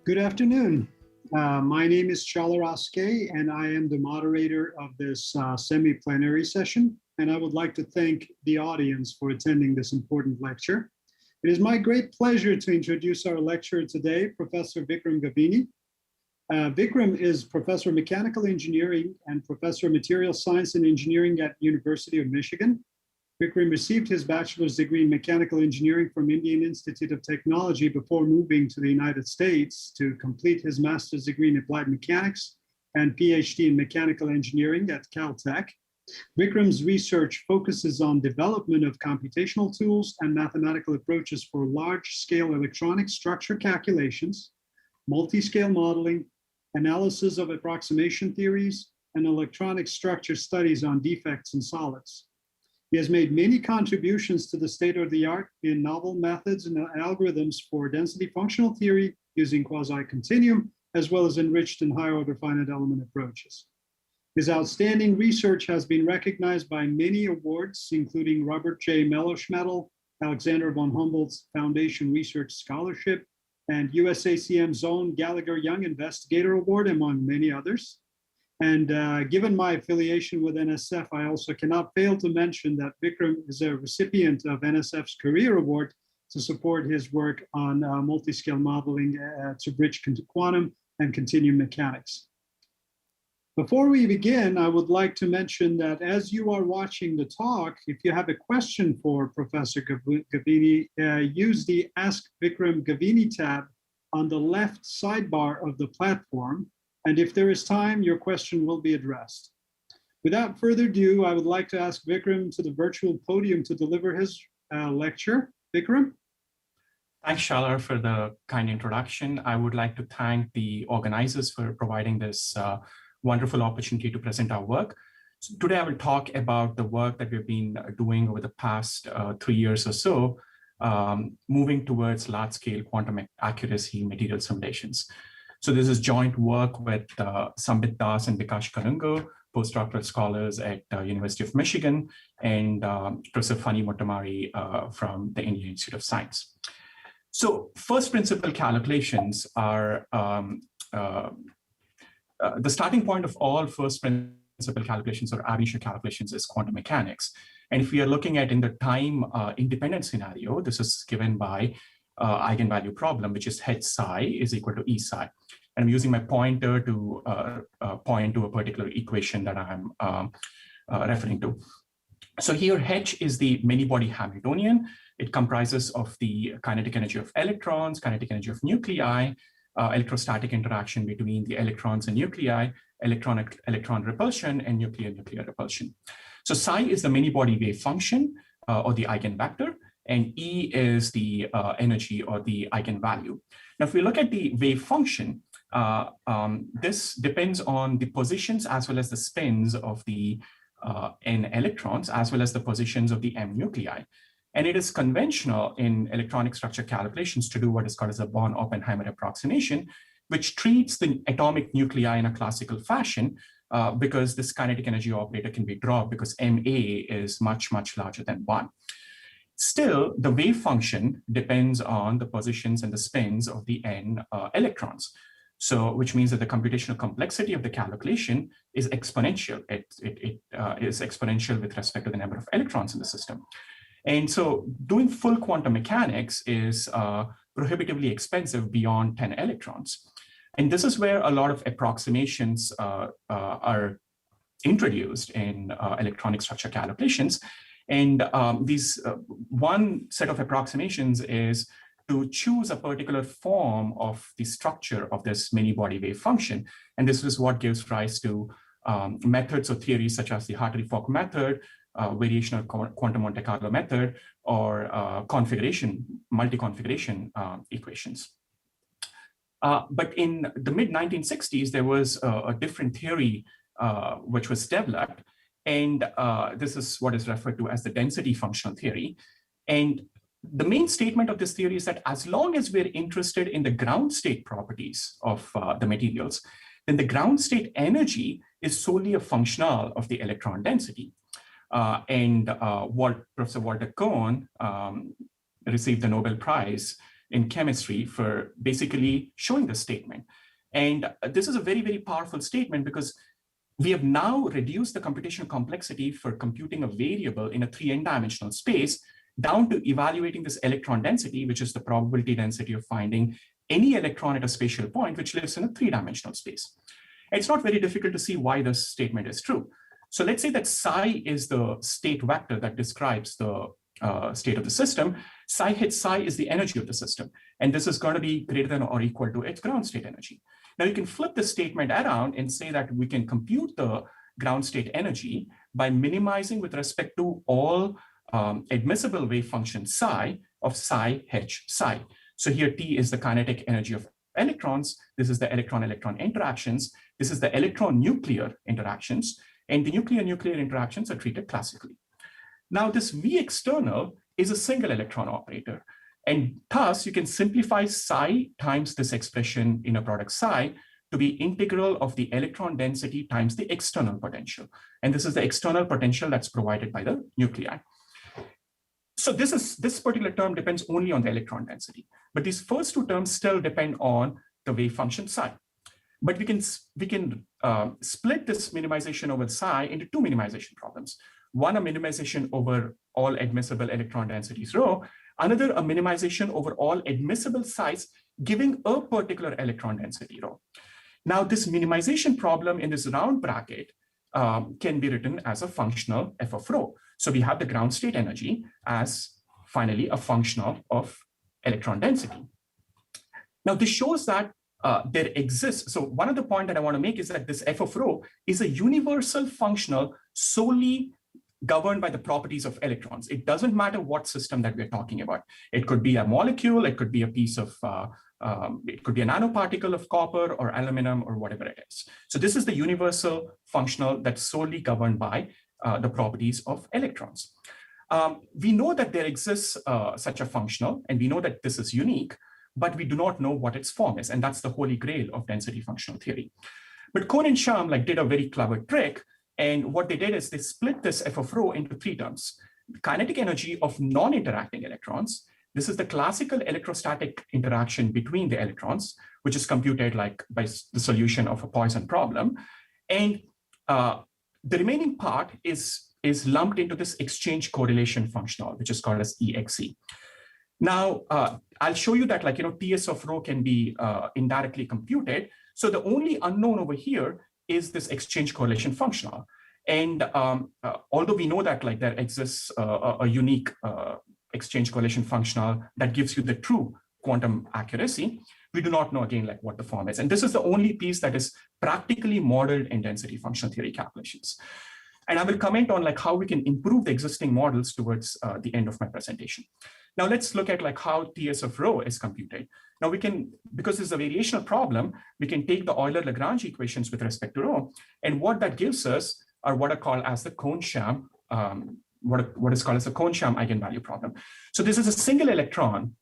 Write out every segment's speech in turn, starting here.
Good afternoon. My name is Oskay, and I am the moderator of this semi-plenary session. And I would like to thank the audience for attending this important lecture. It is my great pleasure to introduce our lecturer today, Professor Vikram Gavini. Vikram is Professor of Mechanical Engineering and Professor of Material Science and Engineering at University of Michigan. Vikram received his bachelor's degree in mechanical engineering from Indian Institute of Technology before moving to the United States to complete his master's degree in applied mechanics and PhD in mechanical engineering at Caltech. Vikram's research focuses on development of computational tools and mathematical approaches for large-scale electronic structure calculations, multi-scale modeling, analysis of approximation theories, and electronic structure studies on defects in solids. He has made many contributions to the state-of-the-art in novel methods and algorithms for density functional theory using quasi-continuum, as well as enriched and higher-order finite element approaches. His outstanding research has been recognized by many awards, including Robert J. Melosh Medal, Alexander von Humboldt's Foundation Research Scholarship, and USACM's own Gallagher Young Investigator Award, among many others. And given my affiliation with NSF, I also cannot fail to mention that Vikram is a recipient of NSF's Career Award to support his work on multi-scale modeling to bridge quantum and continuum mechanics. Before we begin, I would like to mention that as you are watching the talk, if you have a question for Professor Gavini, use the Ask Vikram Gavini tab on the left sidebar of the platform. And if there is time, your question will be addressed. Without further ado, I would like to ask Vikram to the virtual podium to deliver his lecture. Vikram? Thanks, Shalar, for the kind introduction. I would like to thank the organizers for providing this wonderful opportunity to present our work. So today, I will talk about the work that we've been doing over the past 3 years or so, moving towards large-scale quantum accuracy material simulations. So this is joint work with Sambit Das and Vikash Karungo, postdoctoral scholars at University of Michigan, and Professor Fani Mottamari from the Indian Institute of Science. So first principle calculations are the starting point of all first principle calculations or ab initio calculations is quantum mechanics. And if we are looking at in the time independent scenario, this is given by eigenvalue problem, which is h psi is equal to E psi. And I'm using my pointer to point to a particular equation that I'm referring to. So here h is the many-body Hamiltonian. It comprises of the kinetic energy of electrons, kinetic energy of nuclei, electrostatic interaction between the electrons and nuclei, electron repulsion, and nuclear repulsion. So psi is the many-body wave function or the eigenvector, and E is the energy or the eigenvalue. Now, if we look at the wave function, this depends on the positions as well as the spins of the n electrons, as well as the positions of the m nuclei. And it is conventional in electronic structure calculations to do what is called as a Born-Oppenheimer approximation, which treats the atomic nuclei in a classical fashion because this kinetic energy operator can be dropped because ma is much, much larger than 1. Still, the wave function depends on the positions and the spins of the n electrons. So, which means that the computational complexity of the calculation is exponential. It is exponential with respect to the number of electrons in the system. And so doing full quantum mechanics is prohibitively expensive beyond 10 electrons. And this is where a lot of approximations are introduced in electronic structure calculations. And one set of approximations is to choose a particular form of the structure of this many-body wave function. And this is what gives rise to methods or theories such as the Hartree-Fock method, variational quantum Monte Carlo method, or multi-configuration equations. But in the mid-1960s, there was a different theory which was developed. And this is what is referred to as the density functional theory. And the main statement of this theory is that as long as we're interested in the ground state properties of the materials, then the ground state energy is solely a functional of the electron density. Professor Walter Cohn received the Nobel Prize in chemistry for basically showing this statement. And this is a very, very powerful statement because we have now reduced the computational complexity for computing a variable in a 3n-dimensional space down to evaluating this electron density, which is the probability density of finding any electron at a spatial point which lives in a 3-dimensional space. It's not very difficult to see why this statement is true. So let's say that psi is the state vector that describes the state of the system. Psi hit psi is the energy of the system. And this is going to be greater than or equal to its ground state energy. Now you can flip the statement around and say that we can compute the ground state energy by minimizing with respect to all admissible wave function psi of psi h psi. So here T is the kinetic energy of electrons. This is the electron-electron interactions. This is the electron-nuclear interactions. And the nuclear-nuclear interactions are treated classically. Now this V external is a single electron operator. And thus you can simplify psi times this expression in a product psi to be integral of the electron density times the external potential. And this is the external potential that's provided by the nuclei. So this particular term depends only on the electron density, but these first two terms still depend on the wave function psi. But we can split this minimization over psi into two minimization problems. One, a minimization over all admissible electron densities rho. Another, a minimization over all admissible psi's giving a particular electron density rho. Now, this minimization problem in this round bracket can be written as a functional f of rho. So we have the ground state energy as finally a functional of electron density. Now, this shows that there exists. So one of the points that I want to make is that this f of rho is a universal functional solely governed by the properties of electrons. It doesn't matter what system that we're talking about. It could be a molecule, it could be a piece of, it could be a nanoparticle of copper or aluminum or whatever it is. So this is the universal functional that's solely governed by the properties of electrons. We know that there exists such a functional, and we know that this is unique, but we do not know what its form is. And that's the holy grail of density functional theory. But Kohn and Sham did a very clever trick. And what they did is they split this f of rho into three terms. The kinetic energy of non-interacting electrons. This is the classical electrostatic interaction between the electrons, which is computed like by the solution of a Poisson problem. And the remaining part is lumped into this exchange correlation functional, which is called as EXE. Now, I'll show you that TS of rho can be indirectly computed. So the only unknown over here is this exchange correlation functional. And although we know that there exists a unique exchange correlation functional that gives you the true quantum accuracy, we do not know again what the form is. And this is the only piece that is practically modeled in density functional theory calculations. And I will comment on how we can improve the existing models towards the end of my presentation. Now let's look at how TS of rho is computed. Now we can, because this is a variational problem, we can take the Euler-Lagrange equations with respect to rho, and what that gives us are what are called as the Kohn-Sham, what is called as the Kohn-Sham eigenvalue problem. So this is a single electron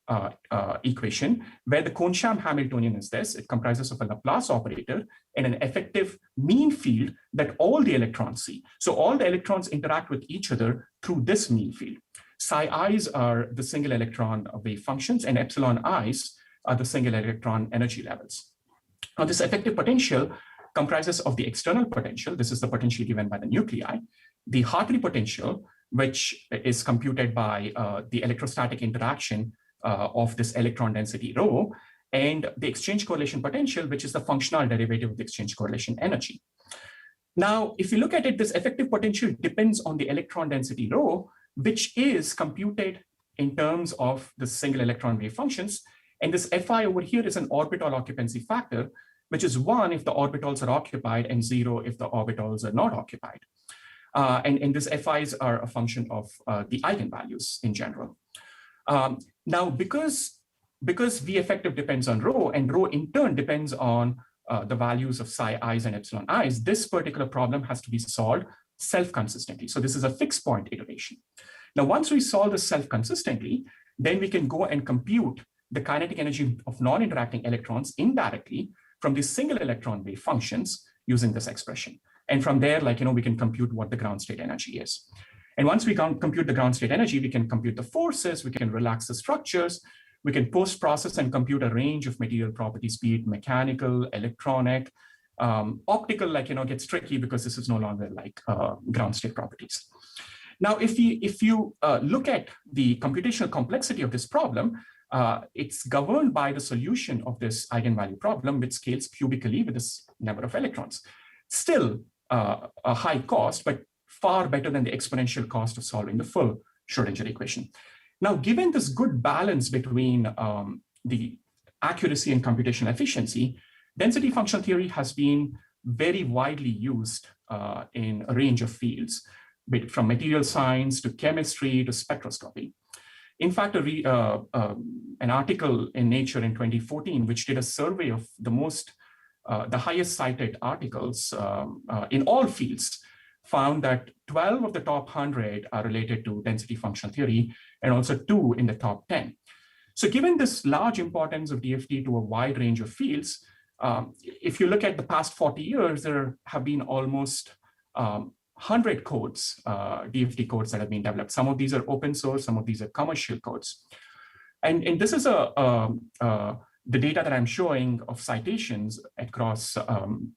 equation where the Kohn-Sham Hamiltonian is this. It comprises of a Laplace operator and an effective mean field that all the electrons see. So all the electrons interact with each other through this mean field. Psi i's are the single electron wave functions, and epsilon i's are the single electron energy levels. Now, this effective potential comprises of the external potential. This is the potential given by the nuclei, the Hartree potential, which is computed by the electrostatic interaction of this electron density rho, and the exchange correlation potential, which is the functional derivative of the exchange correlation energy. Now, if you look at it, this effective potential depends on the electron density rho, which is computed in terms of the single electron wave functions. And this Fi over here is an orbital occupancy factor, which is 1 if the orbitals are occupied and 0 if the orbitals are not occupied. And these Fi's are a function of the eigenvalues in general. Now, because V effective depends on rho, and rho in turn depends on the values of psi i's and epsilon i's, this particular problem has to be solved self-consistently. So this is a fixed point iteration. Now, once we solve this self-consistently, then we can go and compute the kinetic energy of non-interacting electrons indirectly from these single electron wave functions using this expression. And from there, we can compute what the ground state energy is. And once we compute the ground state energy, we can compute the forces, we can relax the structures. We can post-process and compute a range of material properties, be it mechanical, electronic, optical, gets tricky because this is no longer like ground state properties. Now, if you look at the computational complexity of this problem, it's governed by the solution of this eigenvalue problem, which scales cubically with this number of electrons. Still a high cost, but far better than the exponential cost of solving the full Schrodinger equation. Now, given this good balance between the accuracy and computational efficiency, density functional theory has been very widely used in a range of fields, from material science to chemistry to spectroscopy. In fact, an article in Nature in 2014, which did a survey of the highest cited articles in all fields, found that 12 of the top 100 are related to density functional theory, and also 2 in the top 10. So given this large importance of DFT to a wide range of fields, if you look at the past 40 years, there have been almost 100 codes, DFT codes that have been developed. Some of these are open source, some of these are commercial codes. And this is the data that I'm showing of citations across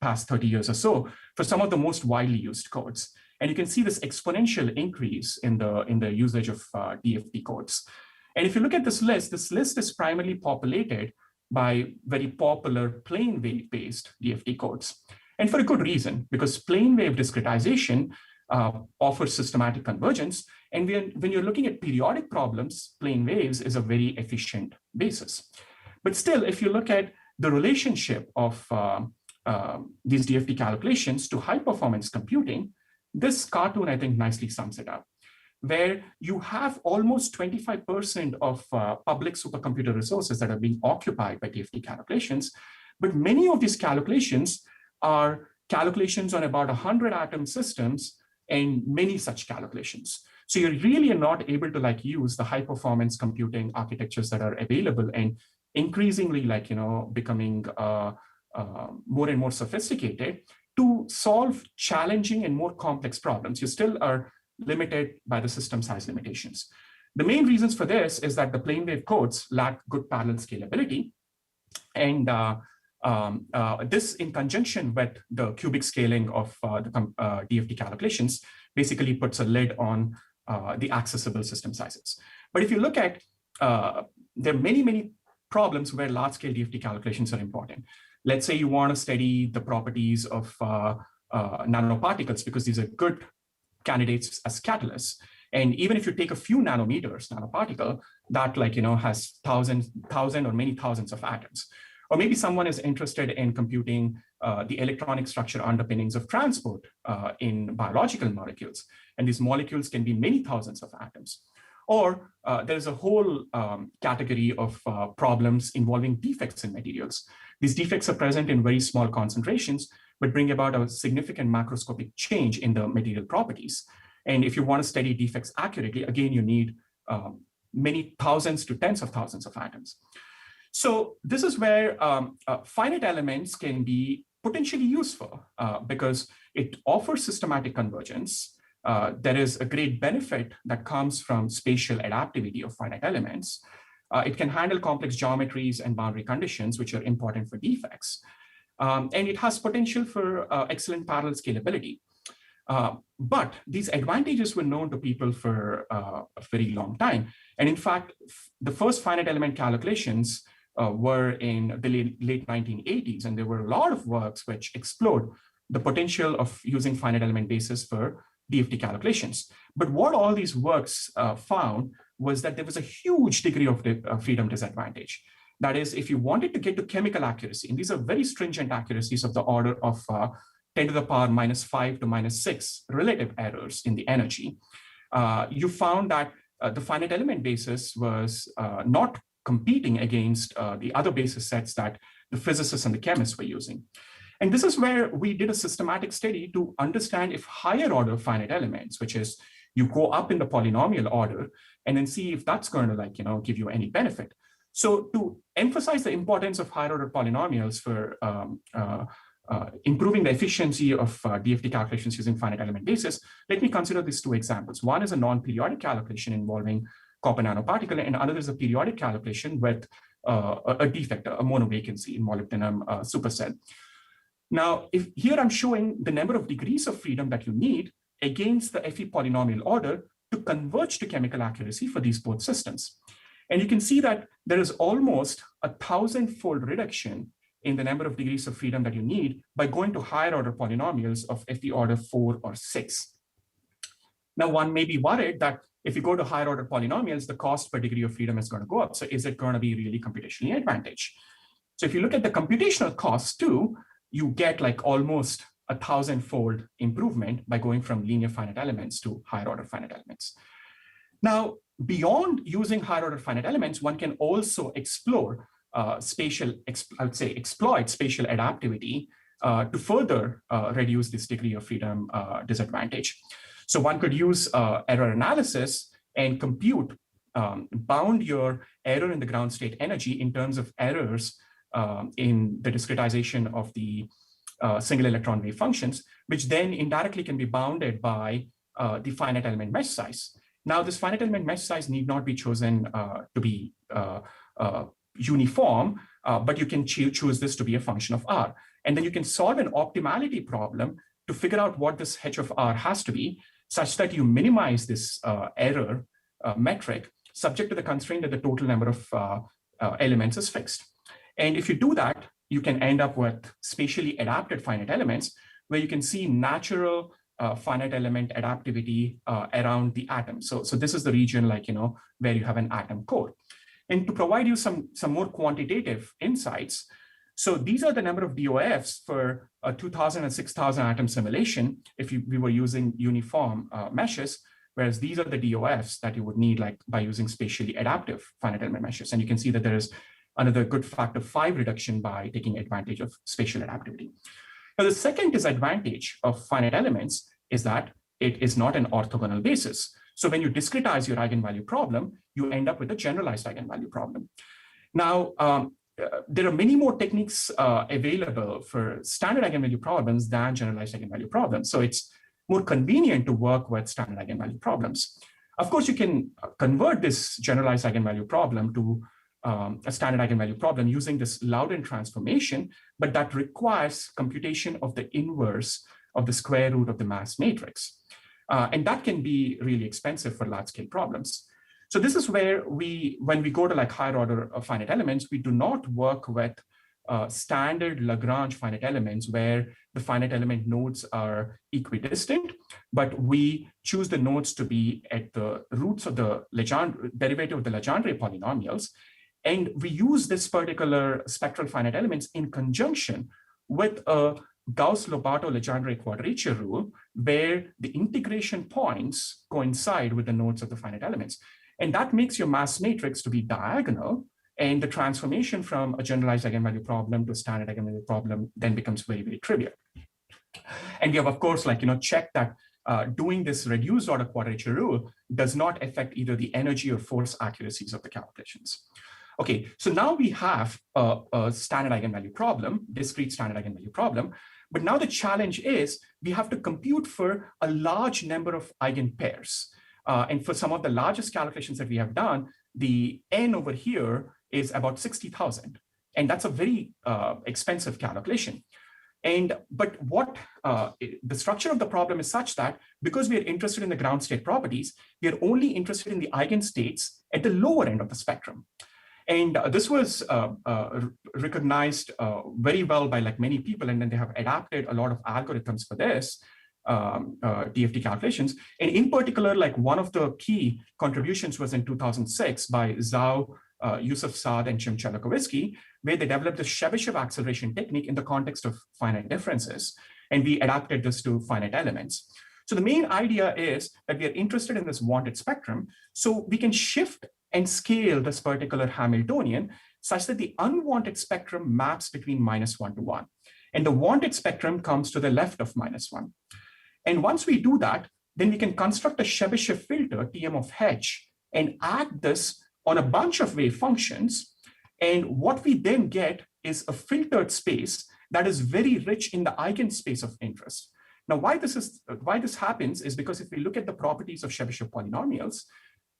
past 30 years or so for some of the most widely used codes. And you can see this exponential increase in the usage of DFT codes. And if you look at this list is primarily populated by very popular plane wave-based DFT codes. And for a good reason, because plane wave discretization offers systematic convergence. And when you're looking at periodic problems, plane waves is a very efficient basis. But still, if you look at the relationship of these DFT calculations to high performance computing, this cartoon, I think, nicely sums it up, where you have almost 25% of public supercomputer resources that are being occupied by DFT calculations. But many of these calculations are calculations on about 100 atom systems and many such calculations. So you really are not able to use the high performance computing architectures that are available and increasingly becoming more and more sophisticated to solve challenging and more complex problems. You still are limited by the system size limitations. The main reasons for this is that the plane wave codes lack good parallel scalability. And this, in conjunction with the cubic scaling of the DFT calculations, basically puts a lid on the accessible system sizes. But if you look at, there are many problems where large-scale DFT calculations are important. Let's say you want to study the properties of nanoparticles, because these are good candidates as catalysts. And even if you take a few nanometers nanoparticle, that has thousand or many thousands of atoms. Or maybe someone is interested in computing the electronic structure underpinnings of transport in biological molecules. And these molecules can be many thousands of atoms. Or there's a whole category of problems involving defects in materials. These defects are present in very small concentrations, but bring about a significant macroscopic change in the material properties. And if you want to study defects accurately, again, you need many thousands to tens of thousands of atoms. So this is where finite elements can be potentially useful because it offers systematic convergence. There is a great benefit that comes from spatial adaptivity of finite elements. It can handle complex geometries and boundary conditions, which are important for defects. And it has potential for excellent parallel scalability. But these advantages were known to people for a very long time. And in fact, the first finite element calculations were in the late 1980s. And there were a lot of works which explored the potential of using finite element basis for DFT calculations. But what all these works found was that there was a huge degree of freedom disadvantage. That is, if you wanted to get to chemical accuracy, and these are very stringent accuracies of the order of 10 to the power -5 to -6 relative errors in the energy, you found that the finite element basis was not competing against the other basis sets that the physicists and the chemists were using. And this is where we did a systematic study to understand if higher order finite elements, which is you go up in the polynomial order and then see if that's going to give you any benefit. So to emphasize the importance of higher order polynomials for improving the efficiency of DFT calculations using finite element basis, let me consider these two examples. One is a non-periodic calculation involving copper nanoparticle, and another is a periodic calibration with a defect, a monovacancy in molybdenum supercell. Now, here I'm showing the number of degrees of freedom that you need against the Fe polynomial order to converge to chemical accuracy for these both systems. And you can see that there is almost 1,000-fold reduction in the number of degrees of freedom that you need by going to higher order polynomials of Fe order 4 or 6. Now, one may be worried that if you go to higher order polynomials, the cost per degree of freedom is going to go up. So is it going to be really computationally advantage? So if you look at the computational costs too, you get like almost 1,000-fold improvement by going from linear finite elements to higher order finite elements. Now, beyond using higher order finite elements, one can also explore exploit spatial adaptivity to further reduce this degree of freedom disadvantage. So one could use error analysis and compute, bound your error in the ground state energy in terms of errors in the discretization of the single electron wave functions, which then indirectly can be bounded by the finite element mesh size. Now, this finite element mesh size need not be chosen to be uniform, but you can choose this to be a function of R. And then you can solve an optimality problem to figure out what this h of R has to be, such that you minimize this error metric subject to the constraint that the total number of elements is fixed. And if you do that, you can end up with spatially adapted finite elements where you can see natural finite element adaptivity around the atom. So this is the region where you have an atom core. And to provide you some more quantitative insights, so these are the number of DOFs for a 2,000 and 6,000 atom simulation if we were using uniform meshes, whereas these are the DOFs that you would need by using spatially adaptive finite element meshes. And you can see that there is another good factor 5 reduction by taking advantage of spatial adaptivity. Now, the second disadvantage of finite elements is that it is not an orthogonal basis. So when you discretize your eigenvalue problem, you end up with a generalized eigenvalue problem. Now, there are many more techniques available for standard eigenvalue problems than generalized eigenvalue problems. So it's more convenient to work with standard eigenvalue problems. Of course, you can convert this generalized eigenvalue problem to a standard eigenvalue problem using this Loudon transformation, but that requires computation of the inverse of the square root of the mass matrix. And that can be really expensive for large-scale problems. So this is where when we go to higher order of finite elements, we do not work with standard Lagrange finite elements where the finite element nodes are equidistant, but we choose the nodes to be at the roots of the derivative of the Legendre polynomials. And we use this particular spectral finite elements in conjunction with a Gauss-Lobato-Legendre quadrature rule where the integration points coincide with the nodes of the finite elements. And that makes your mass matrix to be diagonal, and the transformation from a generalized eigenvalue problem to a standard eigenvalue problem then becomes very, very trivial. And we have, of course, checked that doing this reduced order quadrature rule does not affect either the energy or force accuracies of the calculations. Okay, so now we have a standard eigenvalue problem, discrete standard eigenvalue problem, but now the challenge is we have to compute for a large number of eigenpairs. And for some of the largest calculations that we have done, the n over here is about 60,000. And that's a very expensive calculation. But the structure of the problem is such that because we are interested in the ground state properties, we are only interested in the eigenstates at the lower end of the spectrum. And this was recognized very well by many people, and then they have adapted a lot of algorithms for this DFT calculations. And in particular, one of the key contributions was in 2006 by Zhao, Yusuf Saad, and Chimchalakovsky, where they developed the Chebyshev acceleration technique in the context of finite differences. And we adapted this to finite elements. So the main idea is that we are interested in this wanted spectrum, so we can shift and scale this particular Hamiltonian such that the unwanted spectrum maps between -1 to 1. And the wanted spectrum comes to the left of -1. And once we do that, then we can construct a Chebyshev filter, Tm of h, and add this on a bunch of wave functions. And what we then get is a filtered space that is very rich in the eigenspace of interest. Now, why this happens is because if we look at the properties of Chebyshev polynomials,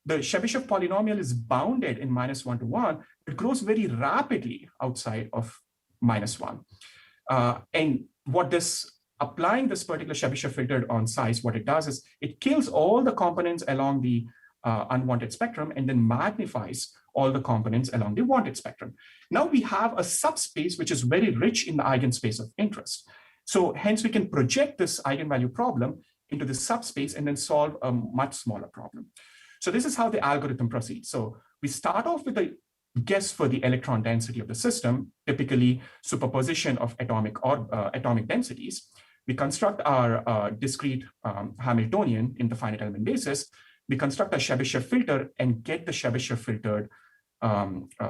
the Chebyshev polynomial is bounded in -1 to 1. It grows very rapidly outside of -1. And what this, applying this particular Chebyshev filter on size, what it does is it kills all the components along the unwanted spectrum and then magnifies all the components along the wanted spectrum. Now we have a subspace which is very rich in the eigenspace of interest. So hence we can project this eigenvalue problem into the subspace and then solve a much smaller problem. So this is how the algorithm proceeds. So we start off with a guess for the electron density of the system, typically superposition of atomic densities. We construct our discrete Hamiltonian in the finite element basis. We construct a Chebyshev filter and get the Chebyshev filtered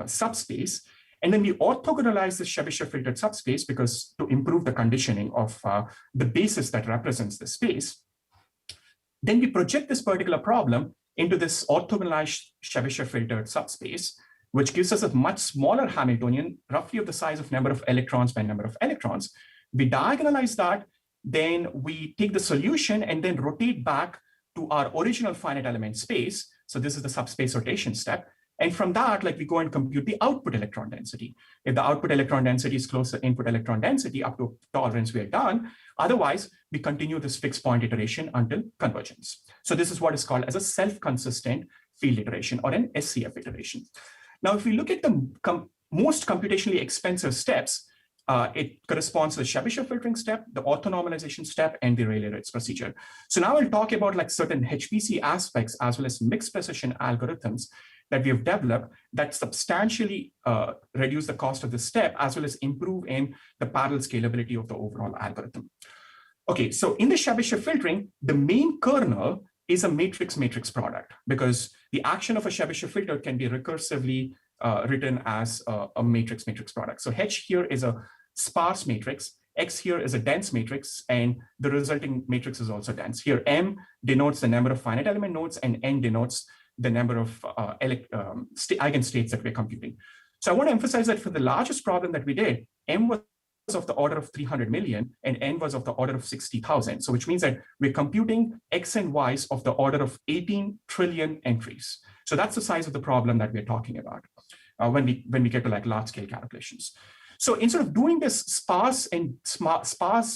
subspace. And then we orthogonalize the Chebyshev filtered subspace because to improve the conditioning of the basis that represents the space. Then we project this particular problem into this orthogonalized Chebyshev filtered subspace, which gives us a much smaller Hamiltonian, roughly of the size of number of electrons by number of electrons. We diagonalize that, then we take the solution and then rotate back to our original finite element space. So this is the subspace rotation step. And from that, like we go and compute the output electron density. If the output electron density is close to input electron density, up to tolerance, we are done. Otherwise, we continue this fixed point iteration until convergence. So this is what is called as a self-consistent field iteration or an SCF iteration. Now, if we look at the most computationally expensive steps, it corresponds to the Chebyshev filtering step, the orthonormalization step, and the Rayleigh-Ritz procedure. So now I'll talk about like certain HPC aspects as well as mixed precision algorithms that we have developed that substantially reduce the cost of the step as well as improve in the parallel scalability of the overall algorithm. Okay, so in the Chebyshev filtering, the main kernel is a matrix-matrix product because the action of a Chebyshev filter can be recursively written as a matrix-matrix product. So H here is a sparse matrix, X here is a dense matrix, and the resulting matrix is also dense. Here, M denotes the number of finite element nodes, and N denotes the number of eigenstates that we're computing. So I want to emphasize that for the largest problem that we did, M was of the order of 300 million and N was of the order of 60,000. So which means that we're computing X and Y's of the order of 18 trillion entries. So that's the size of the problem that we're talking about when we get to like large scale calculations. So instead of doing this sparse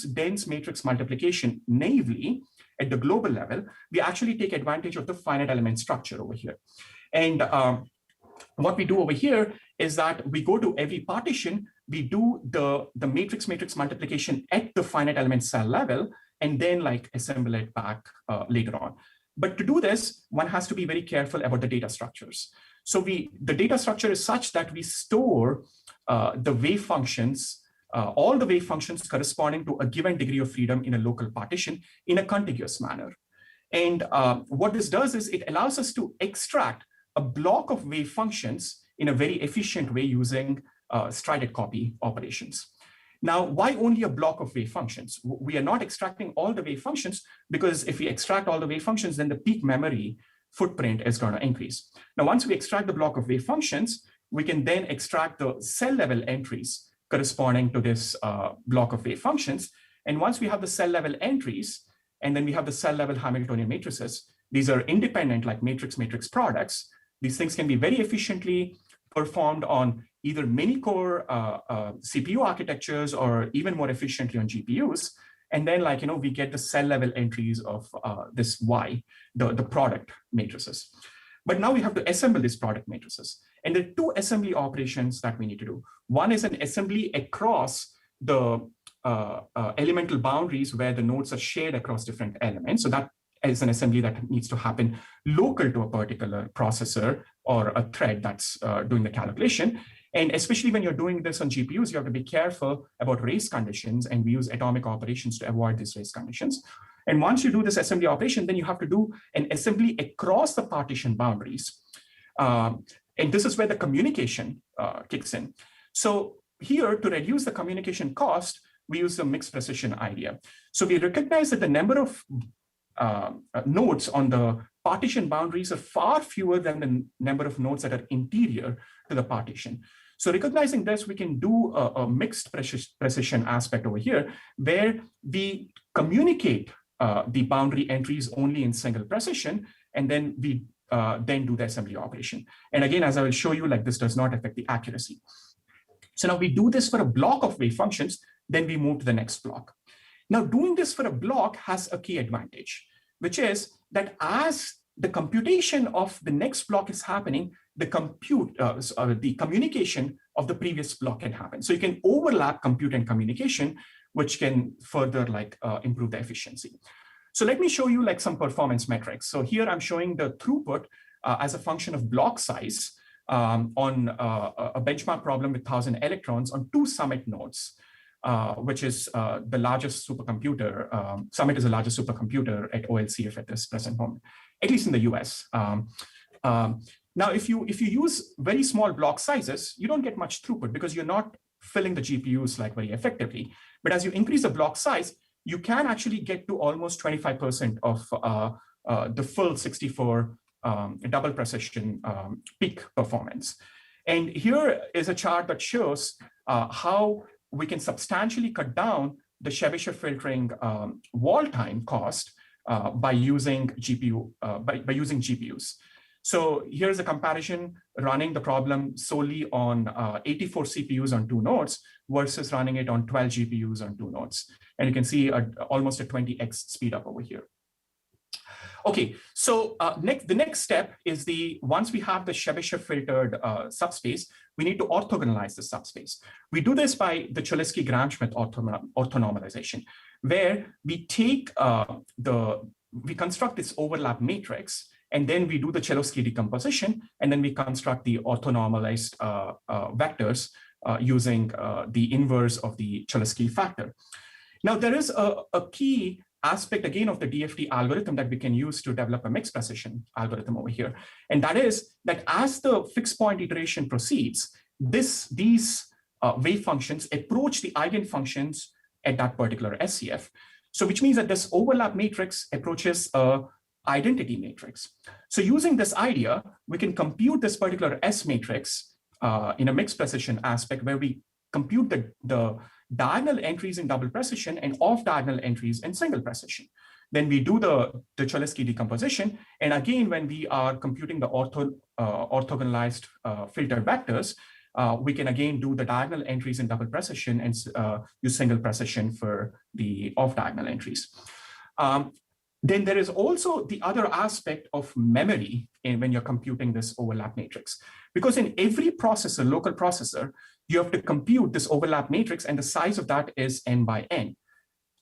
dense matrix multiplication naively at the global level, we actually take advantage of the finite element structure over here. And what we do over here is that we go to every partition, we do the matrix the at the finite element cell level, and then like assemble it back later on. But to do this, one has to be very careful about the data structures. So the data structure is such that we store the wave functions, all the wave functions corresponding to a given degree of freedom in a local partition in a contiguous manner. And what this does is it allows us to extract a block of wave functions in a very efficient way using strided copy operations. Now, why only a block of wave functions? We are not extracting all the wave functions because if we extract all the wave functions, then the peak memory footprint is going to increase. Now, once we extract the block of wave functions, we can then extract the cell level entries corresponding to this block of wave functions. And once we have the cell level entries, and then we have the cell level Hamiltonian matrices, these are independent like matrix-matrix products. These things can be very efficiently performed on either many core CPU architectures or even more efficiently on GPUs. And then like, we get the cell level entries of this Y, the product matrices. But now we have to assemble these product matrices. And there are two assembly operations that we need to do. One is an assembly across the elemental boundaries where the nodes are shared across different elements. So that is an assembly that needs to happen local to a particular processor or a thread that's doing the calculation. And especially when you're doing this on GPUs, you have to be careful about race conditions, and we use atomic operations to avoid these race conditions. And once you do this assembly operation, then you have to do an assembly across the partition boundaries. And this is where the communication kicks in. So here, to reduce the communication cost, we use the mixed precision idea. So we recognize that the number of nodes on the partition boundaries are far fewer than the number of nodes that are interior to the partition. So recognizing this, we can do a mixed precision aspect over here, where we communicate the boundary entries only in single precision, and then we then do the assembly operation. And again, as I will show you, like this does not affect the accuracy. So now we do this for a block of wave functions, then we move to the next block. Now doing this for a block has a key advantage, which is that as the computation of the next block is happening, the communication of the previous block can happen. So you can overlap compute and communication, which can further improve the efficiency. So let me show you like some performance metrics. So here I'm showing the throughput as a function of block size on a benchmark problem with 1,000 electrons on 2 Summit nodes, which is the largest supercomputer. Summit is the largest supercomputer at OLCF at this present moment, at least in the US. Now, if you use very small block sizes, you don't get much throughput because you're not filling the GPUs like very effectively. But as you increase the block size, you can actually get to almost 25% of the full 64 double precision peak performance. And here is a chart that shows how we can substantially cut down the Chebyshev filtering wall time cost by using GPUs. So here's a comparison running the problem solely on 84 CPUs on 2 nodes versus running it on 12 GPUs on 2 nodes. And you can see almost a 20x speed up over here. Okay, so the next step is once we have the Chebyshev filtered subspace, we need to orthogonalize the subspace. We do this by the Cholesky-Gram-Schmidt orthonormalization, where we take we construct this overlap matrix, and then we do the Cholesky decomposition, and then we construct the orthonormalized vectors using the inverse of the Cholesky factor. Now, there is a key aspect, again, of the DFT algorithm that we can use to develop a mixed precision algorithm over here. And that is that as the fixed point iteration proceeds, these wave functions approach the eigenfunctions at that particular SCF. So which means that this overlap matrix approaches a identity matrix. So using this idea, we can compute this particular S matrix in a mixed precision aspect where we compute the diagonal entries in double precision and off-diagonal entries in single precision. Then we do the Cholesky decomposition. And again, when we are computing the orthogonalized filtered vectors, we can again do the diagonal entries in double precision and use single precision for the off-diagonal entries. Then there is also the other aspect of memory when you're computing this overlap matrix. Because in every processor, local processor, you have to compute this overlap matrix, and the size of that is n by n.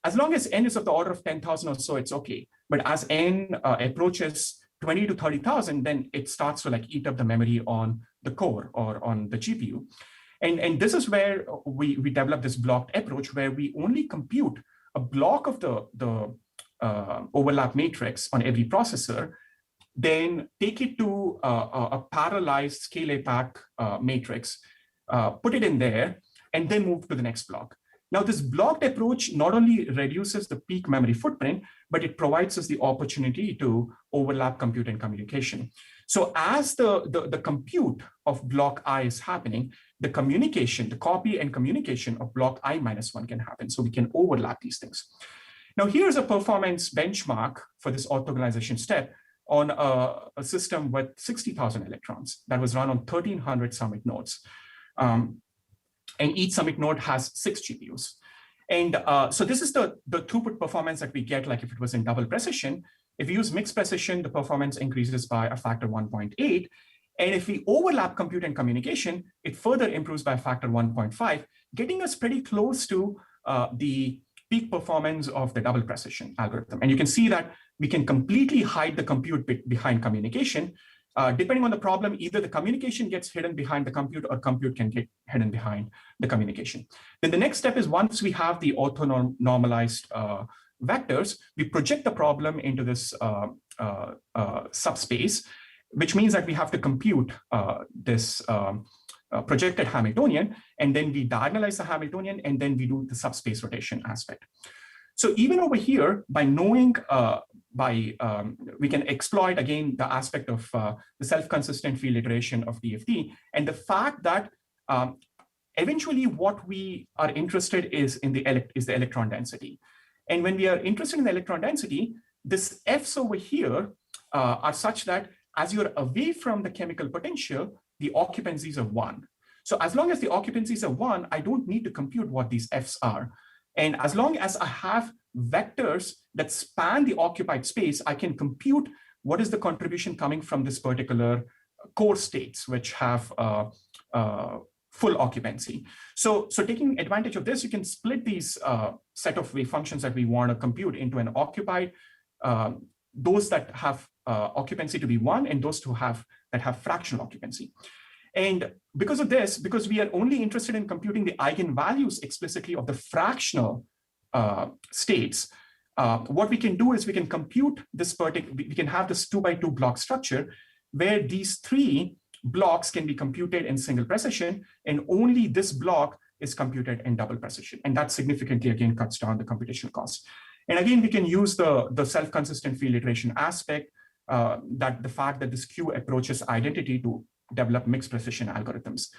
As long as n is of the order of 10,000 or so, it's okay. But as n approaches 20 to 30,000, then it starts to eat up the memory on the core or on the GPU. And this is where we develop this blocked approach where we only compute a block of the overlap matrix on every processor, then take it to a parallelized scale APAC matrix, put it in there, and then move to the next block. Now, this blocked approach not only reduces the peak memory footprint, but it provides us the opportunity to overlap compute and communication. So as the compute of block I is happening, the communication, the copy and communication of block I-1 can happen. So we can overlap these things. Now, here's a performance benchmark for this orthogonalization step on a system with 60,000 electrons that was run on 1,300 Summit nodes. And each Summit node has 6 GPUs. And so this is the throughput performance that we get like if it was in double precision. If we use mixed precision, the performance increases by a factor 1.8. And if we overlap compute and communication, it further improves by a factor 1.5, getting us pretty close to the peak performance of the double precision algorithm. And you can see that we can completely hide the compute bit behind communication. Depending on the problem, either the communication gets hidden behind the compute or compute can get hidden behind the communication. Then the next step is once we have the orthonormalized vectors, we project the problem into this subspace, which means that we have to compute this projected Hamiltonian, and then we diagonalize the Hamiltonian, and then we do the subspace rotation aspect. So even over here, by knowing, we can exploit, again, the aspect of the self-consistent field iteration of DFT, and the fact that eventually what we are interested is in the electron density. And when we are interested in the electron density, this Fs over here are such that as you're away from the chemical potential, the occupancies are 1. So as long as the occupancies are 1, I don't need to compute what these Fs are. And as long as I have vectors that span the occupied space, I can compute what is the contribution coming from this particular core states, which have full occupancy. So taking advantage of this, you can split these set of wave functions that we want to compute into an occupied, those that have occupancy to be 1 and those that have fractional occupancy. And because of this, because we are only interested in computing the eigenvalues explicitly of the fractional states, what we can do is we can compute this we can have this 2x2 block structure where these 3 blocks can be computed in single precision, and only this block is computed in double precision. And that significantly, again, cuts down the computational cost. And again, we can use the self-consistent field iteration aspect, that the fact that this Q approaches identity to develop mixed precision algorithms.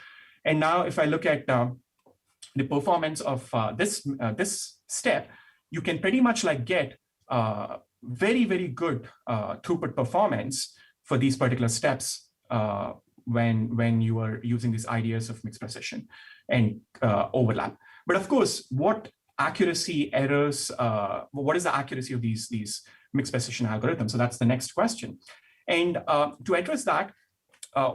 And now if I look at the performance of this step, you can pretty much like get very, very good throughput performance for these particular steps when you are using these ideas of mixed precision and overlap. But of course, what accuracy errors, what is the accuracy of these mixed precision algorithms? So that's the next question. And to address that,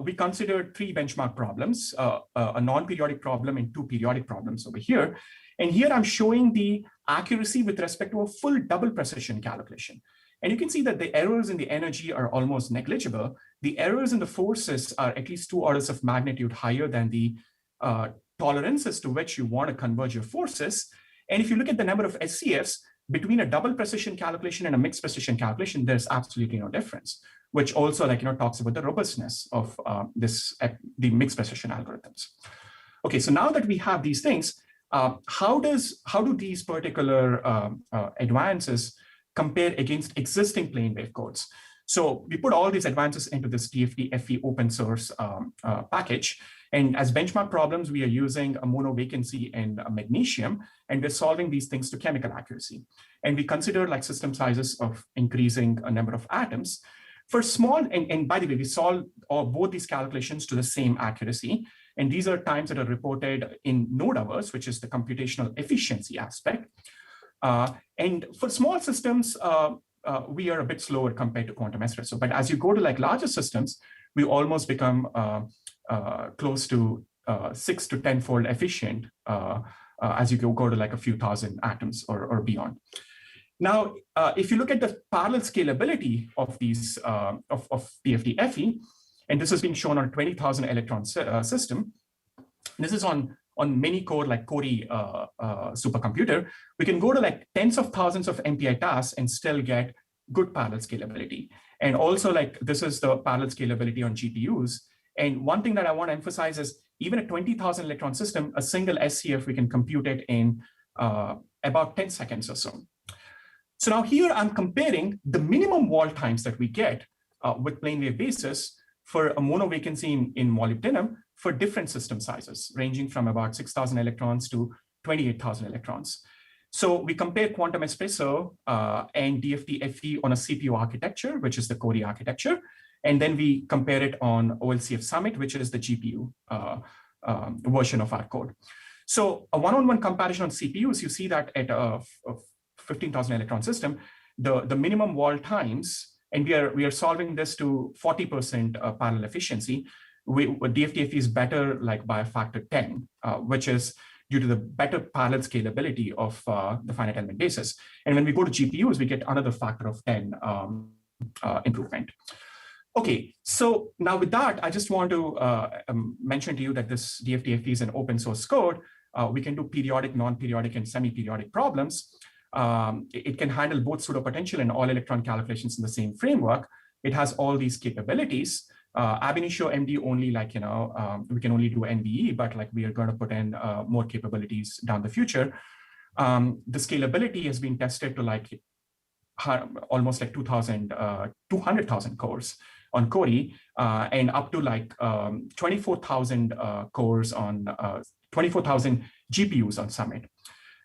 we considered 3 benchmark problems, a non-periodic problem and 2 periodic problems over here. And here I'm showing the accuracy with respect to a full double precision calculation. And you can see that the errors in the energy are almost negligible. The errors in the forces are at least 2 orders of magnitude higher than the tolerances to which you want to converge your forces. And if you look at the number of SCFs between a double precision calculation and a mixed precision calculation, there's absolutely no difference, which also talks about the robustness of the mixed precision algorithms. Okay, so now that we have these things, how do these particular advances compare against existing plane wave codes? So we put all these advances into this Dft FE open source package. And as benchmark problems, we are using a mono vacancy and a magnesium, and we're solving these things to chemical accuracy. And we consider like system sizes of increasing a number of atoms. For small, and by the way, we solve both these calculations to the same accuracy. And these are times that are reported in node hours, which is the computational efficiency aspect. And for small systems, we are a bit slower compared to quantum espresso. But as you go to like larger systems, we almost become close to 6 to 10-fold efficient as you go to like a few thousand atoms or beyond. Now, if you look at the parallel scalability of these of Dft FE, and this has been shown on a 20,000 electron system, this is on many core like Cori supercomputer, we can go to like tens of thousands of MPI tasks and still get good parallel scalability. And also like this is the parallel scalability on GPUs. And one thing that I want to emphasize is even a 20,000 electron system, a single SCF, we can compute it in about 10 seconds or so. So now here I'm comparing the minimum wall times that we get with plane wave basis for a mono vacancy in molybdenum for different system sizes, ranging from about 6,000 electrons to 28,000 electrons. So we compare quantum espresso and Dft FE on a CPU architecture, which is the Cori architecture. And then we compare it on OLCF Summit, which is the GPU version of our code. So a one-on-one comparison on CPUs, you see that at a 15,000 electron system, the minimum wall times, and we are solving this to 40% parallel efficiency. Dft FE is better like by a factor 10, which is due to the better parallel scalability of the finite element basis. And when we go to GPUs, we get another factor of 10 improvement. Okay, so now with that, I just want to mention to you that this Dft FE is an open source code. We can do periodic, non-periodic, and semi-periodic problems. It can handle both pseudopotential and all electron calculations in the same framework. It has all these capabilities. Ab initio MD only like, we can only do NVE, but like we are going to put in more capabilities down the future. The scalability has been tested to like almost like 200,000 cores on Cori and up to like 24,000 cores on 24,000 GPUs on Summit.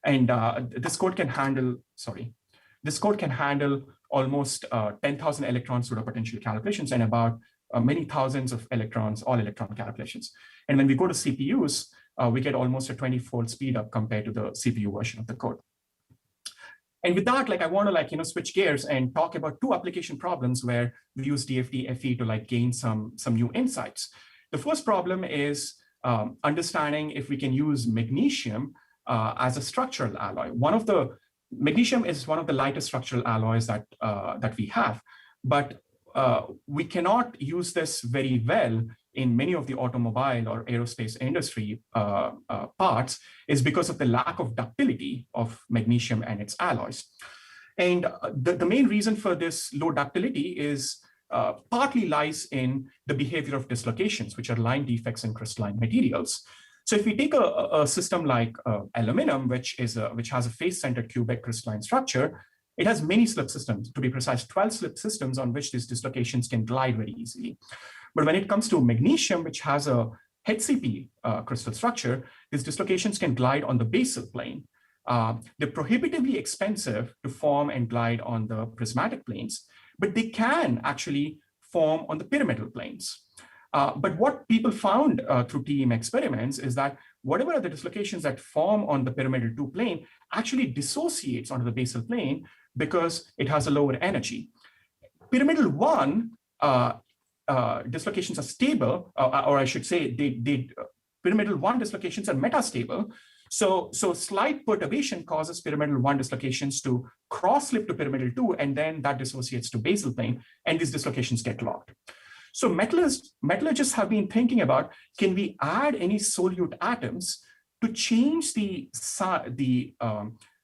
And this code can handle, this code can handle almost 10,000 electron pseudopotential calculations and about many thousands of electrons, all electron calculations. And when we go to CPUs, we get almost a 20-fold speed up compared to the CPU version of the code. And with that, I want to switch gears and talk about two application problems where we use DFT FE to gain some new insights. The first problem is understanding if we can use magnesium as a structural alloy. Magnesium is one of the lightest structural alloys that we have, but we cannot use this very well in many of the automobile or aerospace industry parts is because of the lack of ductility of magnesium and its alloys. And the main reason for this low ductility is partly lies in the behavior of dislocations, which are line defects in crystalline materials. So if we take a system like aluminum, which has a face-centered cubic crystalline structure, it has many slip systems, to be precise, 12 slip systems on which these dislocations can glide very easily. But when it comes to magnesium, which has a HCP crystal structure, these dislocations can glide on the basal plane. They're prohibitively expensive to form and glide on the prismatic planes, but they can actually form on the pyramidal planes. But what people found through TEM experiments is that whatever are the dislocations that form on the pyramidal 2 plane actually dissociates onto the basal plane because it has a lower energy. Pyramidal 1 dislocations are stable, or I should say, pyramidal 1 dislocations are metastable. So slight perturbation causes pyramidal 1 dislocations to cross-slip to pyramidal 2, and then that dissociates to basal plane, and these dislocations get locked. So metallurgists have been thinking about, can we add any solute atoms to change the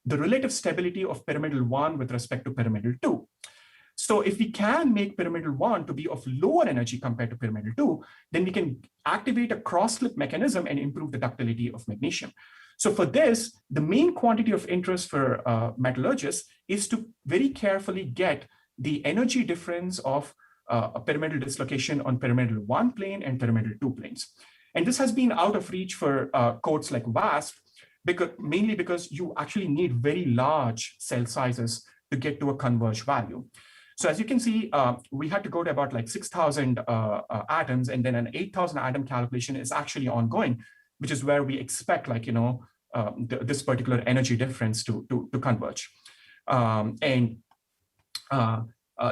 relative stability of pyramidal 1 with respect to pyramidal 2? So if we can make pyramidal 1 to be of lower energy compared to pyramidal 2, then we can activate a cross-slip mechanism and improve the ductility of magnesium. So for this, the main quantity of interest for metallurgists is to very carefully get the energy difference of a pyramidal dislocation on pyramidal 1 plane and pyramidal 2 planes. And this has been out of reach for codes like WASP, mainly because you actually need very large cell sizes to get to a converged value. So as you can see, we had to go to about 6,000 atoms, and then an 8,000 atom calculation is actually ongoing, which is where we expect this particular energy difference to converge.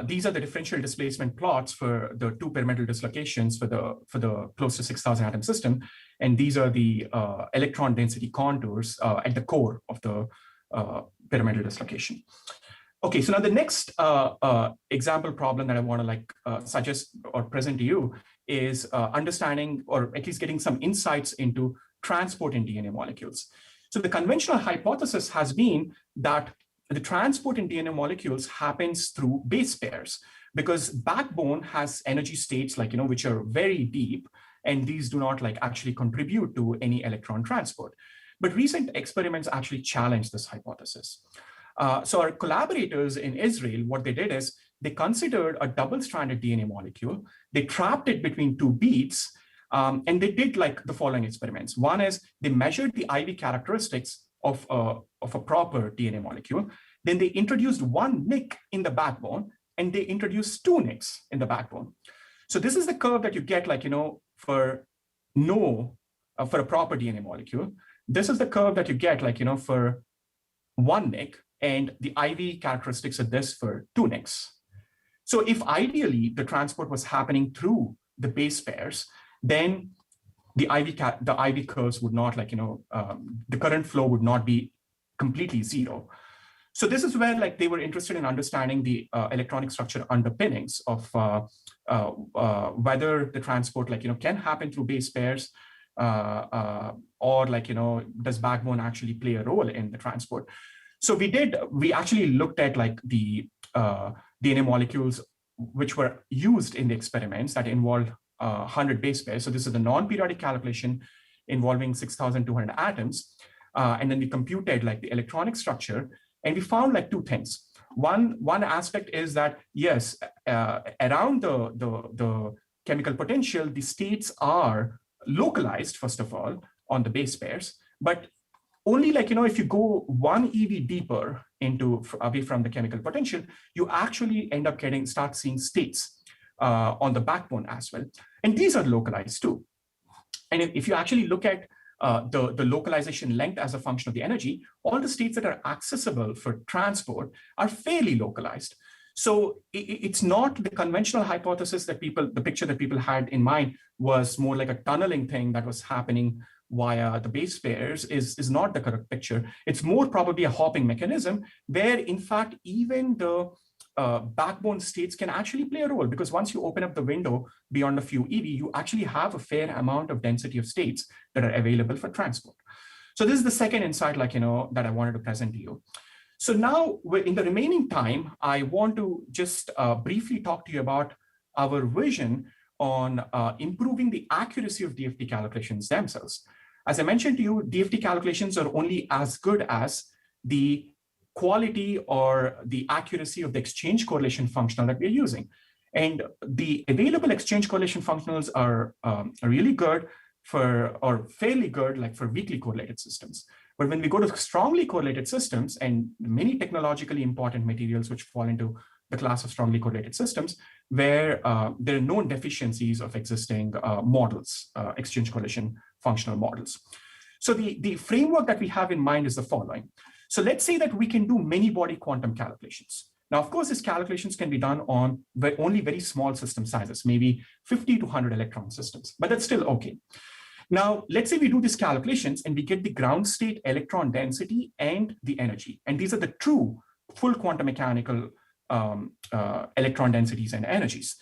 These are the differential displacement plots for the 2 pyramidal dislocations for the close to 6,000 atom system, and these are the electron density contours at the core of the pyramidal dislocation. Okay, so now the next example problem that I want to suggest or present to you is understanding, or at least getting some insights into transport in DNA molecules. So the conventional hypothesis has been that the transport in DNA molecules happens through base pairs, because backbone has energy states which are very deep, and these do not actually contribute to any electron transport. But recent experiments actually challenge this hypothesis. So our collaborators in Israel, what they did is they considered a double-stranded DNA molecule, they trapped it between 2 beads, and they did the following experiments. One is they measured the IV characteristics of a proper DNA molecule. Then they introduced 1 nick in the backbone, and they introduced 2 nicks in the backbone. So this is the curve that you get for a proper DNA molecule. This is the curve that you get for 1 nick, and the IV characteristics are this for 2 nicks. So if ideally the transport was happening through the base pairs, then the IV curves would not the current flow would not be completely zero. So this is where they were interested in understanding the electronic structure underpinnings of whether the transport can happen through base pairs, or does backbone actually play a role in the transport. So we actually looked at the DNA molecules which were used in the experiments that involved 100 base pairs. So this is the non-periodic calculation involving 6,200 atoms. And then we computed the electronic structure, and we found 2 things. One aspect is that, yes, around the chemical potential, the states are localized, first of all, on the base pairs, but Only if you go 1 eV deeper away from the chemical potential, you actually end up start seeing states on the backbone as well. And these are localized too. And if you actually look at the localization length as a function of the energy, all the states that are accessible for transport are fairly localized. So it's not the conventional hypothesis that the picture that people had in mind was more like a tunneling thing that was happening via the base pairs is not the correct picture. It's more probably a hopping mechanism where, in fact, even the backbone states can actually play a role, because once you open up the window beyond a few EV, you actually have a fair amount of density of states that are available for transport. So this is the second insight, that I wanted to present to you. So now, in the remaining time, I want to just briefly talk to you about our vision on improving the accuracy of DFT calculations themselves. As I mentioned to you, DFT calculations are only as good as the quality or the accuracy of the exchange correlation functional that we're using. And the available exchange correlation functionals are really good or fairly good, for weakly correlated systems. But when we go to strongly correlated systems and many technologically important materials which fall into the class of strongly correlated systems, where there are known deficiencies of existing models, exchange correlation functional models. So the framework that we have in mind is the following. So let's say that we can do many body quantum calculations. Now, of course, these calculations can be done on only very small system sizes, maybe 50 to 100 electron systems, but that's still okay. Now, let's say we do these calculations and we get the ground state electron density and the energy. And these are the true full quantum mechanical electron densities and energies.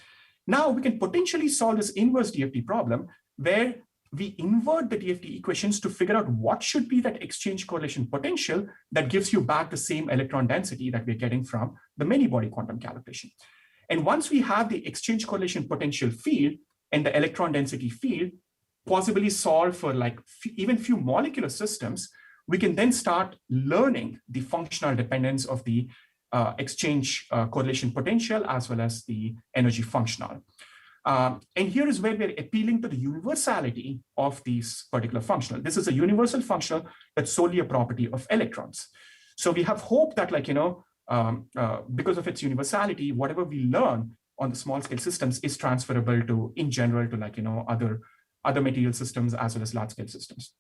Now, we can potentially solve this inverse DFT problem where we invert the DFT equations to figure out what should be that exchange correlation potential that gives you back the same electron density that we're getting from the many body quantum calculation. And once we have the exchange correlation potential field and the electron density field possibly solved for even few molecular systems, we can then start learning the functional dependence of the exchange correlation potential as well as the energy functional. And here is where we're appealing to the universality of these particular functional. This is a universal functional that's solely a property of electrons. So we have hope that, because of its universality, whatever we learn on the small scale systems is transferable to, in general, to other material systems as well as large scale systems.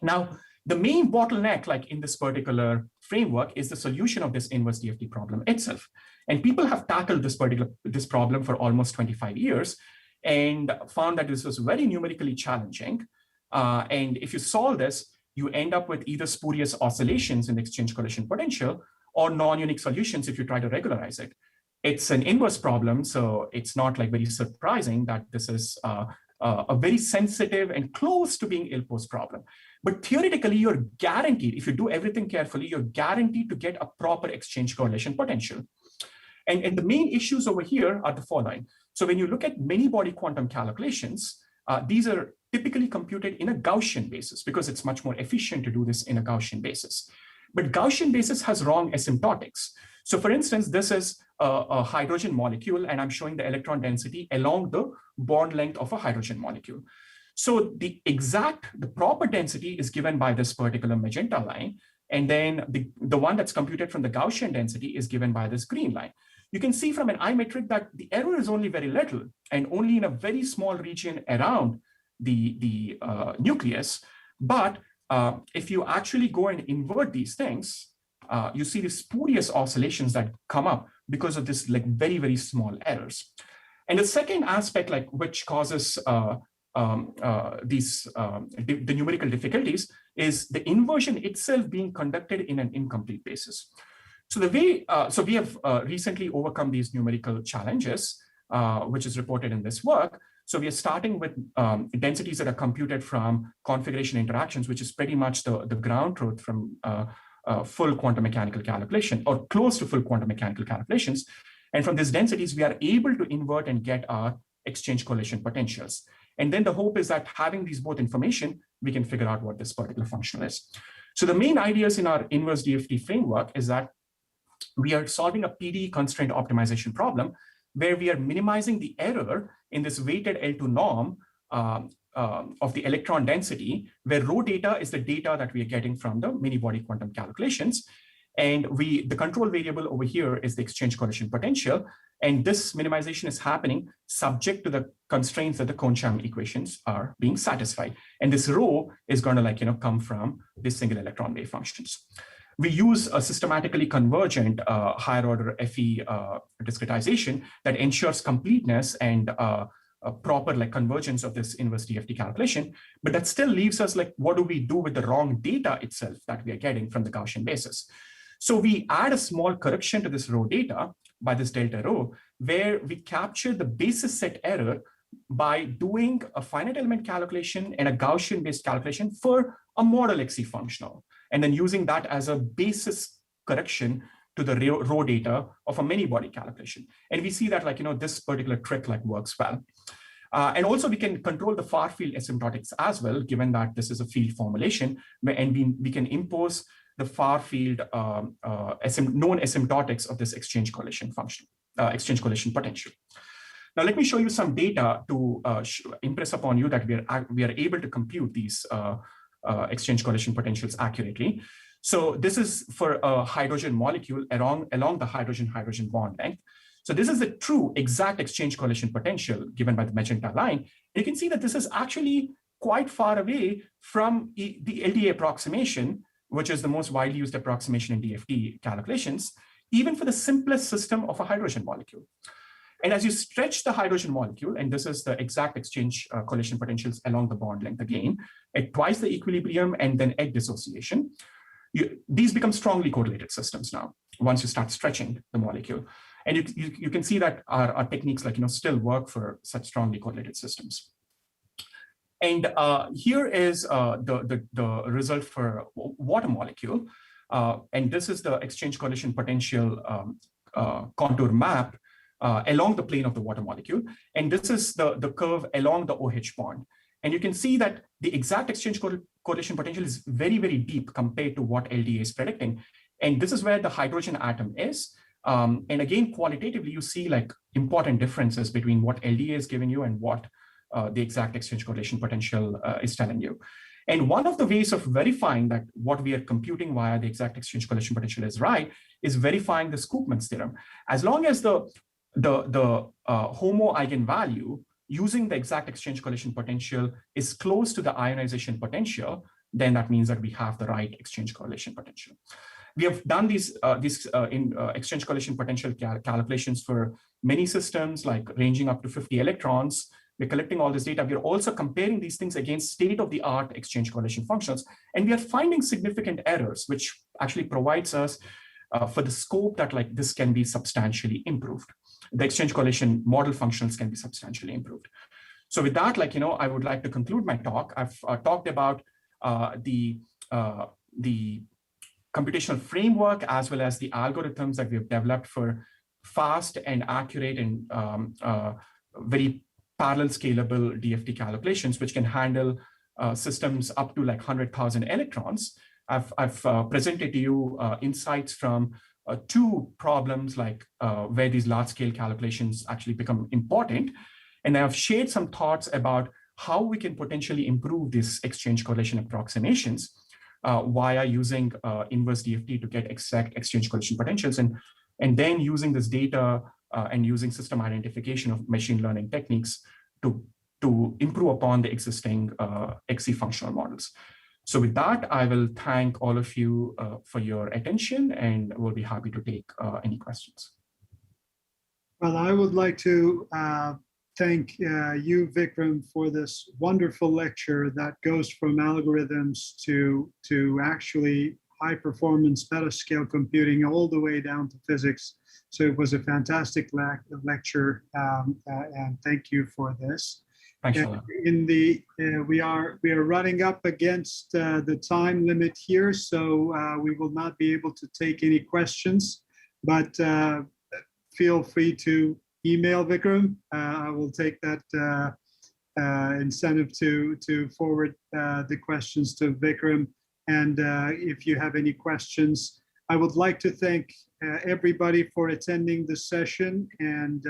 Now, the main bottleneck, in this particular framework, is the solution of this inverse DFT problem itself. And people have tackled this problem for almost 25 years and found that this was very numerically challenging. And if you solve this, you end up with either spurious oscillations in the exchange correlation potential or non-unique solutions if you try to regularize it. It's an inverse problem, so it's not very surprising that this is a very sensitive and close to being ill-posed problem. But theoretically, you're guaranteed, if you do everything carefully, you're guaranteed to get a proper exchange correlation potential. And the main issues over here are the following. So when you look at many body quantum calculations, these are typically computed in a Gaussian basis because it's much more efficient to do this in a Gaussian basis. But Gaussian basis has wrong asymptotics. So for instance, this is a hydrogen molecule, and I'm showing the electron density along the bond length of a hydrogen molecule. So the proper density is given by this particular magenta line, and then the one that's computed from the Gaussian density is given by this green line. You can see from an I metric that the error is only very little and only in a very small region around the nucleus. But if you actually go and invert these things, you see the spurious oscillations that come up because of this very, very small errors. And the second aspect which causes the numerical difficulties is the inversion itself being conducted in an incomplete basis. So we have recently overcome these numerical challenges, which is reported in this work. So we are starting with densities that are computed from configuration interactions, which is pretty much the ground truth from full quantum mechanical calculation or close to full quantum mechanical calculations. And from these densities, we are able to invert and get our exchange correlation potentials. And then the hope is that having these both information, we can figure out what this particular functional is. So the main ideas in our inverse DFT framework is that we are solving a PD constraint optimization problem where we are minimizing the error in this weighted L2 norm the electron density, where rho data is the data that we are getting from the many-body quantum calculations. And the control variable over here is the exchange coalition potential. And this minimization is happening subject to the constraints that the Kohn-Sham equations are being satisfied. And this rho is going to come from these single electron wave functions. We use a systematically convergent higher order FE discretization that ensures completeness and a proper convergence of this inverse DFT calculation, but that still leaves us what do we do with the wrong data itself that we are getting from the Gaussian basis? So we add a small correction to this rho data by this delta rho, where we capture the basis set error by doing a finite element calculation and a Gaussian based calculation for a model XC functional, and then using that as a basis correction to the rho data of a many body calculation. And we see that this particular trick works well. And also we can control the far field asymptotics as well, given that this is a field formulation, and we can impose the far field known asymptotics of this exchange coalition function, exchange coalition potential. Now let me show you some data to impress upon you that we are able to compute these exchange coalition potentials accurately. So this is for a hydrogen molecule along the hydrogen-hydrogen bond length. So this is the true exact exchange coalition potential given by the magenta line. You can see that this is actually quite far away from the LDA approximation, which is the most widely used approximation in DFT calculations, even for the simplest system of a hydrogen molecule. And as you stretch the hydrogen molecule, and this is the exact exchange coalition potentials along the bond length again, at twice the equilibrium and then at dissociation, these become strongly correlated systems now, once you start stretching the molecule. And you can see that our techniques still work for such strongly correlated systems. And here is the result for water molecule. And this is the exchange coalition potential contour map along the plane of the water molecule. And this is the curve along the OH bond. And you can see that the exact exchange coalition potential is very, very deep compared to what LDA is predicting. And this is where the hydrogen atom is. And again, qualitatively, you see important differences between what LDA is giving you and what the exact exchange coalition potential is telling you. And one of the ways of verifying that what we are computing via the exact exchange coalition potential is right is verifying the Koopman's theorem. As long as the HOMO eigenvalue using the exact exchange coalition potential is close to the ionization potential, then that means that we have the right exchange coalition potential. We have done these exchange coalition potential calculations for many systems, ranging up to 50 electrons. We're collecting all this data. We're also comparing these things against state-of-the-art exchange coalition functions, and we are finding significant errors, which actually provides us for the scope that this can be substantially improved. The exchange coalition model functions can be substantially improved. So with that, I would like to conclude my talk. I've talked about the computational framework as well as the algorithms that we've developed for fast and accurate and very parallel scalable DFT calculations, which can handle systems up to 100,000 electrons. I've presented to you insights from two problems where these large scale calculations actually become important. And I've shared some thoughts about how we can potentially improve these exchange correlation approximations via using inverse DFT to get exact exchange coalition potentials, and then using this data and using system identification of machine learning techniques to improve upon the existing XC functional models. So with that, I will thank all of you for your attention, and we'll be happy to take any questions. Well, I would like to thank you, Vikram, for this wonderful lecture that goes from algorithms to actually high performance petascale computing all the way down to physics. So it was a fantastic lecture, and thank you for this. Thanks, we are running up against the time limit here, so we will not be able to take any questions, but feel free to email Vikram. I will take that incentive to forward the questions to Vikram. And if you have any questions, I would like to thank everybody for attending this session, and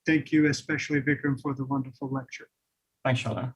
thank you especially, Vikram, for the wonderful lecture. Thanks, Shala.